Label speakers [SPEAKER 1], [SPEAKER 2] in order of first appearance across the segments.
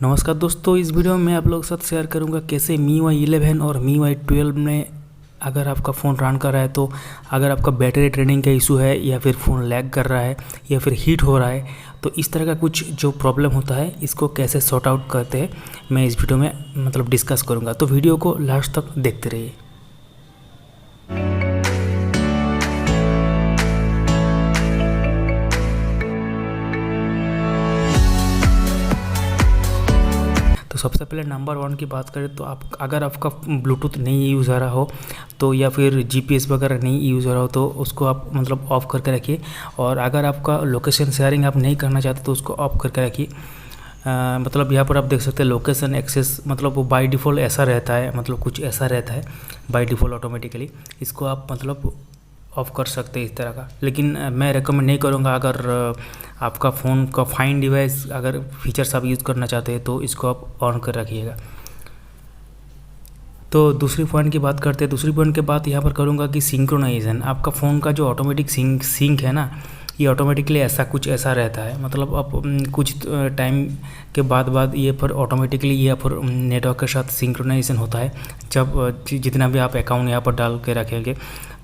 [SPEAKER 1] नमस्कार दोस्तों, इस वीडियो में मैं आप लोगों के साथ शेयर करूंगा कैसे MIUI 11 और MIUI 12 में अगर आपका फ़ोन रन कर रहा है तो अगर आपका बैटरी ड्रेनिंग का इशू है या फिर फ़ोन लैग कर रहा है या फिर हीट हो रहा है तो इस तरह का कुछ जो प्रॉब्लम होता है इसको कैसे सॉर्ट आउट करते हैं मैं इस वीडियो में डिस्कस करूँगा। तो वीडियो को लास्ट तक देखते रहिए। तो सबसे पहले नंबर 1 की बात करें तो अगर आपका ब्लूटूथ नहीं यूज़ हो रहा हो तो या फिर GPS वगैरह नहीं यूज़ हो रहा हो तो उसको आप ऑफ़ करके रखिए। और अगर आपका लोकेशन शेयरिंग आप नहीं करना चाहते तो उसको ऑफ़ करके रखिए। यहाँ पर आप देख सकते हैं लोकेशन एक्सेस वो बाय डिफ़ॉल्ट ऐसा रहता है, कुछ ऐसा रहता है बाय डिफ़ॉल्ट ऑटोमेटिकली। इसको आप ऑफ़ कर सकते हैं इस तरह का, लेकिन मैं रेकमेंड नहीं करूँगा। अगर आपका फ़ोन का फाइंड डिवाइस अगर फीचर्स आप यूज़ करना चाहते हैं तो इसको आप ऑन कर रखिएगा। तो दूसरी पॉइंट की बात करते हैं। दूसरी पॉइंट के बाद यहाँ पर करूँगा कि सिंक्रोनाइजेशन, आपका फ़ोन का जो ऑटोमेटिक सिंक है ना, ये ऑटोमेटिकली ऐसा रहता है। आप कुछ टाइम के बाद ये फिर ऑटोमेटिकली ये फिर नेटवर्क के साथ सिंक्रोनाइजेशन होता है। जब जितना भी आप अकाउंट यहाँ पर डाल के रखेंगे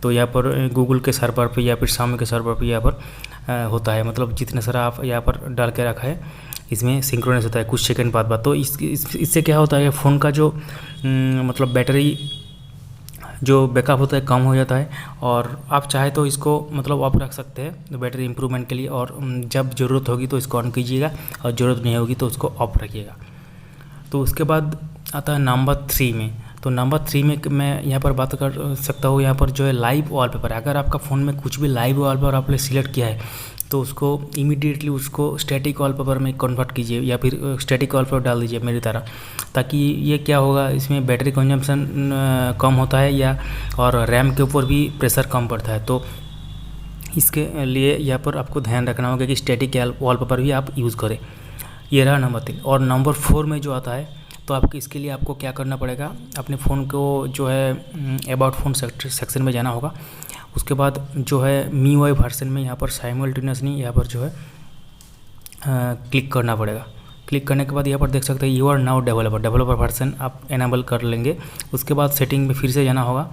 [SPEAKER 1] तो यहाँ पर गूगल के सर्वर पे या फिर शामी के सर्वर पे यहाँ पर होता है। जितने सारा आप यहाँ पर डाल के रखा है इसमें सिंक्रोनाइज होता है कुछ सेकंड बाद। तो इससे क्या होता है, फ़ोन का जो बैटरी जो बैकअप होता है कम हो जाता है। और आप चाहे तो इसको ऑफ रख सकते हैं बैटरी इंप्रूवमेंट के लिए, और जब ज़रूरत होगी तो इसको ऑन कीजिएगा और ज़रूरत नहीं होगी तो उसको ऑफ रखिएगा। तो उसके बाद आता है नंबर 3 में। तो नंबर 3 में मैं यहाँ पर बात कर सकता हूँ। यहाँ पर जो है लाइव वॉलपेपर, अगर आपका फ़ोन में कुछ भी लाइव वॉलपेपर आपने सिलेक्ट किया है तो उसको इमीडिएटली उसको स्टैटिक वॉलपेपर में कन्वर्ट कीजिए या फिर स्टैटिक वॉलपेपर डाल दीजिए मेरी तरह, ताकि ये क्या होगा, इसमें बैटरी कंजम्पशन कम होता है और रैम के ऊपर भी प्रेशर कम पड़ता है। तो इसके लिए यहाँ पर आपको ध्यान रखना होगा कि स्टैटिक वॉलपेपर भी आप यूज़ करें। ये रहा नंबर 3। और नंबर 4 में जो आता है तो इसके लिए आपको क्या करना पड़ेगा, अपने फ़ोन को जो है अबाउट फ़ोन सेक्शन में जाना होगा। उसके बाद जो है MIUI वर्जन में यहाँ पर साइमल्टेनियसली यहाँ पर जो है क्लिक करना पड़ेगा। क्लिक करने के बाद यहाँ पर देख सकते हैं you are now developer version आप एनेबल कर लेंगे। उसके बाद सेटिंग में फिर से जाना होगा।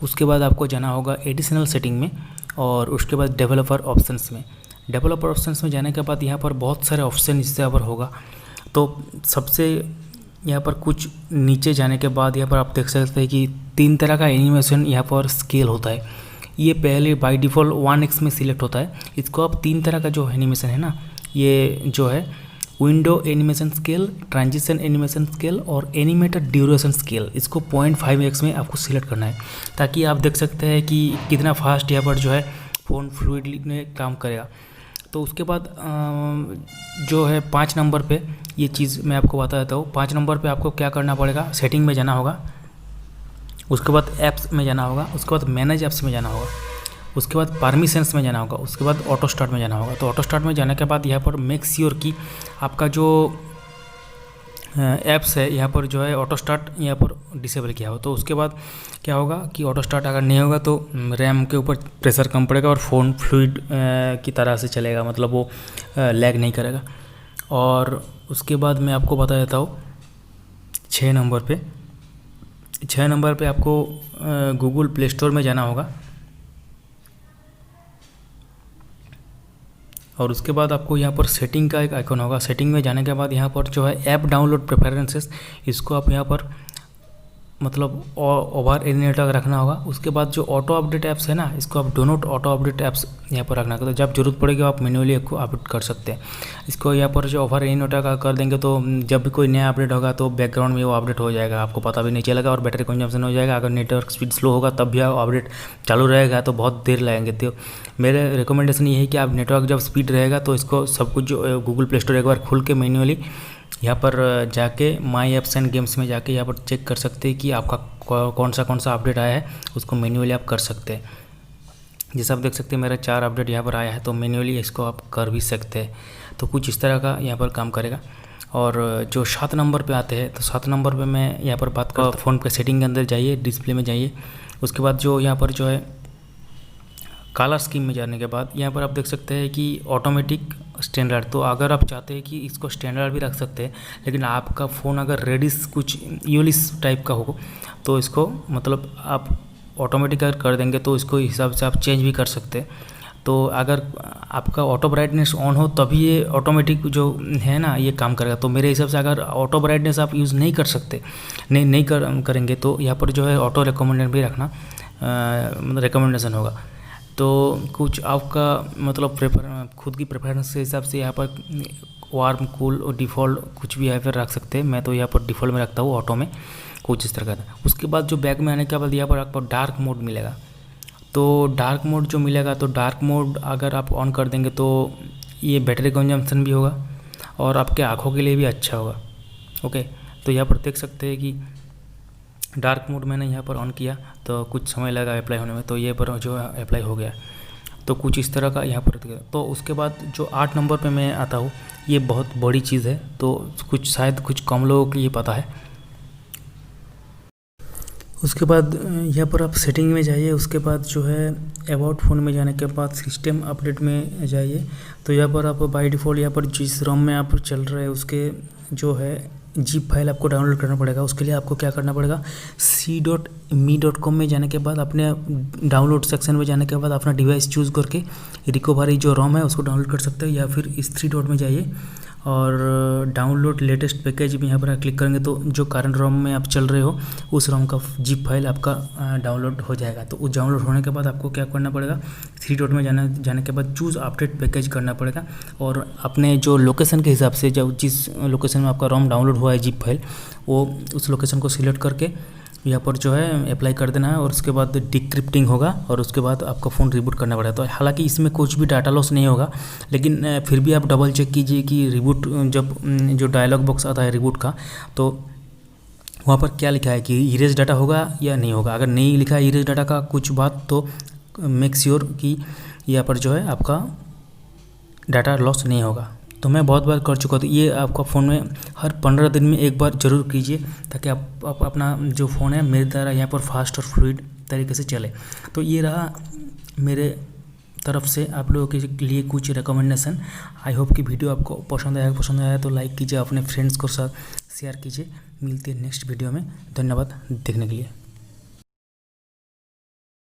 [SPEAKER 1] उसके बाद आपको जाना होगा एडिशनल सेटिंग में और उसके बाद डेवलपर ऑप्शंस में। डेवलपर ऑप्शंस में जाने के बाद यहाँ पर बहुत सारे ऑप्शन इससे यहाँ पर होगा। तो सबसे यहाँ पर कुछ नीचे जाने के बाद यहाँ पर आप देख सकते हैं कि 3 तरह का एनिमेशन यहाँ पर स्केल होता है। ये पहले बाय डिफ़ॉल्ट 1x में सिलेक्ट होता है। इसको आप 3 तरह का जो एनिमेशन है ना, ये जो है window animation scale, transition animation scale और एनिमेटेड ड्यूरेशन स्केल, इसको 0.5x में आपको सिलेक्ट करना है, ताकि आप देख सकते हैं कि कितना फास्ट यहाँ पर जो है फ़ोन फ्लूइडली में काम करेगा। तो उसके बाद जो है 5 नंबर पे ये चीज़ मैं आपको बता देता हूँ। 5 नंबर पे आपको क्या करना पड़ेगा, सेटिंग में जाना होगा। उसके बाद ऐप्स में जाना होगा। उसके बाद मैनेज ऐप्स में जाना होगा। उसके बाद परमिशंस में जाना होगा। उसके बाद ऑटो स्टार्ट में जाना होगा। तो ऑटो स्टार्ट में जाने के बाद यहाँ पर मेक श्योर कि आपका जो ऐप्स है यहाँ पर जो है ऑटो स्टार्ट यहाँ पर डिसेबल किया हो। तो उसके बाद क्या होगा कि ऑटो स्टार्ट अगर नहीं होगा तो रैम के ऊपर प्रेशर कम पड़ेगा और फ़ोन फ्लूइड की तरह से चलेगा, वो लैग नहीं करेगा। और उसके बाद मैं आपको बता देता हूँ 6 नंबर पे आपको गूगल प्ले स्टोर में जाना होगा। और उसके बाद आपको यहाँ पर सेटिंग का एक आइकन होगा। सेटिंग में जाने के बाद यहाँ पर जो है ऐप डाउनलोड प्रेफरेंसेस, इसको आप यहाँ पर ओवर एनिमेटेड रखना होगा। उसके बाद जो ऑटो अपडेट ऐप्स है ना, इसको आप do not auto update apps यहाँ पर रखना। तो जब जरूरत पड़ेगी आप मैन्युअली इसको अपडेट कर सकते हैं। इसको यहाँ पर जो ओवर एनिमेटेड कर देंगे तो जब भी कोई नया अपडेट होगा तो बैकग्राउंड में वो अपडेट हो जाएगा, आपको पता भी नहीं चलेगा और बैटरी कंजम्पशन हो जाएगा। अगर नेटवर्क स्पीड स्लो होगा तब भी अपडेट चालू रहेगा तो बहुत देर लगेंगे। तो मेरे रिकमेंडेशन ये है कि आप नेटवर्क जब स्पीड रहेगा तो इसको सब कुछ जो गूगल प्ले स्टोर एक बार खुल के मैन्युअली यहाँ पर जाके माई ऐप्स एंड गेम्स में जाके यहाँ पर चेक कर सकते हैं कि आपका कौन सा अपडेट आया है, उसको मैन्युअली आप कर सकते हैं। जैसे आप देख सकते हैं मेरा 4 अपडेट यहाँ पर आया है, तो मैन्युअली इसको आप कर भी सकते हैं। तो कुछ इस तरह का यहाँ पर काम करेगा। और जो 7 नंबर पे आते हैं तो 7 नंबर पे मैं यहाँ पर बात कर फ़ोन पे सेटिंग के अंदर जाइए, डिस्प्ले में जाइए। उसके बाद जो यहाँ पर जो है कलर स्कीम में जाने के बाद यहाँ पर आप देख सकते हैं कि ऑटोमेटिक स्टैंडर्ड। तो अगर आप चाहते हैं कि इसको स्टैंडर्ड भी रख सकते हैं, लेकिन आपका फ़ोन अगर रेडिस कुछ यूलिस टाइप का हो तो इसको मतलब आप ऑटोमेटिक अगर कर देंगे तो इसको हिसाब से आप चेंज भी कर सकते हैं। तो अगर आपका ऑटो ब्राइटनेस ऑन हो तभी ये ऑटोमेटिक जो है ना ये काम करेगा। तो मेरे हिसाब से अगर ऑटो ब्राइटनेस आप यूज़ नहीं कर सकते, नहीं करेंगे तो यहाँ पर जो है ऑटो रिकमेंडेड भी रखना रिकमेंडेशन होगा। तो कुछ आपका मतलब खुद की प्रेफरेंस के हिसाब से यहाँ पर वार्म, कूल और डिफ़ॉल्ट कुछ भी यहाँ पर रख सकते हैं। मैं तो यहाँ पर डिफ़ॉल्ट में रखता हूँ ऑटो में, कुछ इस तरह का। उसके बाद जो बैक में आने के बाद यहाँ पर आपको डार्क मोड मिलेगा। तो डार्क मोड जो मिलेगा, तो डार्क मोड अगर आप ऑन कर देंगे तो ये बैटरी कंजम्पशन भी होगा और आपके आँखों के लिए भी अच्छा होगा। ओके, तो यहाँ पर देख सकते हैं कि डार्क मोड मैंने यहाँ पर ऑन किया तो कुछ समय लगा अप्लाई होने में, तो ये पर जो अप्लाई हो गया। तो कुछ इस तरह का यहाँ पर। तो उसके बाद जो 8 नंबर पे मैं आता हूँ, ये बहुत बड़ी चीज़ है, तो शायद कुछ कम लोगों को ये पता है। उसके बाद यहाँ पर आप सेटिंग में जाइए। उसके बाद जो है अबाउट फ़ोन में जाने के बाद सिस्टम अपडेट में जाइए। तो यहाँ पर आप बाय डिफ़ॉल्ट यहाँ पर जिस रोम में आप चल रहे हैं उसके जो है जिप फाइल आपको डाउनलोड करना पड़ेगा। उसके लिए आपको क्या करना पड़ेगा, c.me.com में जाने के बाद अपने डाउनलोड सेक्शन में जाने के बाद अपना डिवाइस चूज़ करके रिकवरी जो रोम है उसको डाउनलोड कर सकते हो, या फिर इस 3 डॉट में जाइए और डाउनलोड लेटेस्ट पैकेज भी यहाँ पर क्लिक करेंगे तो जो करंट रोम में आप चल रहे हो उस रोम का जिप फाइल आपका डाउनलोड हो जाएगा। तो उस डाउनलोड होने के बाद आपको क्या करना पड़ेगा, 3 डॉट में जाने के बाद चूज़ अपडेट पैकेज करना पड़ेगा और अपने जो लोकेशन के हिसाब से जब जिस लोकेशन में आपका रोम डाउनलोड हुआ है जिप फाइल, वो उस लोकेशन को सिलेक्ट करके यहाँ पर जो है अप्लाई कर देना है। और उसके बाद डिक्रिप्टिंग होगा और उसके बाद आपका फ़ोन रिबूट करना पड़ेगा। तो हालांकि इसमें कुछ भी डाटा लॉस नहीं होगा, लेकिन फिर भी आप डबल चेक कीजिए कि रिबूट जब जो डायलॉग बॉक्स आता है रिबूट का, तो वहाँ पर क्या लिखा है कि इरेज डाटा होगा या नहीं होगा। अगर नहीं लिखा है इरेज डाटा का कुछ बात, तो मेक श्योर कि यहाँ पर जो है आपका डाटा लॉस नहीं होगा। तो मैं बहुत बार कर चुका हूँ। तो ये आपका फ़ोन में हर 15 दिन में एक बार ज़रूर कीजिए, ताकि आप अपना जो फ़ोन है मेरे द्वारा यहाँ पर फास्ट और फ्लूइड तरीके से चले। तो ये रहा मेरे तरफ से आप लोगों के लिए कुछ रिकमेंडेशन। आई होप कि वीडियो आपको पसंद आया तो लाइक कीजिए, अपने फ्रेंड्स को साथ शेयर कीजिए। मिलते हैं नेक्स्ट वीडियो में। धन्यवाद देखने के लिए।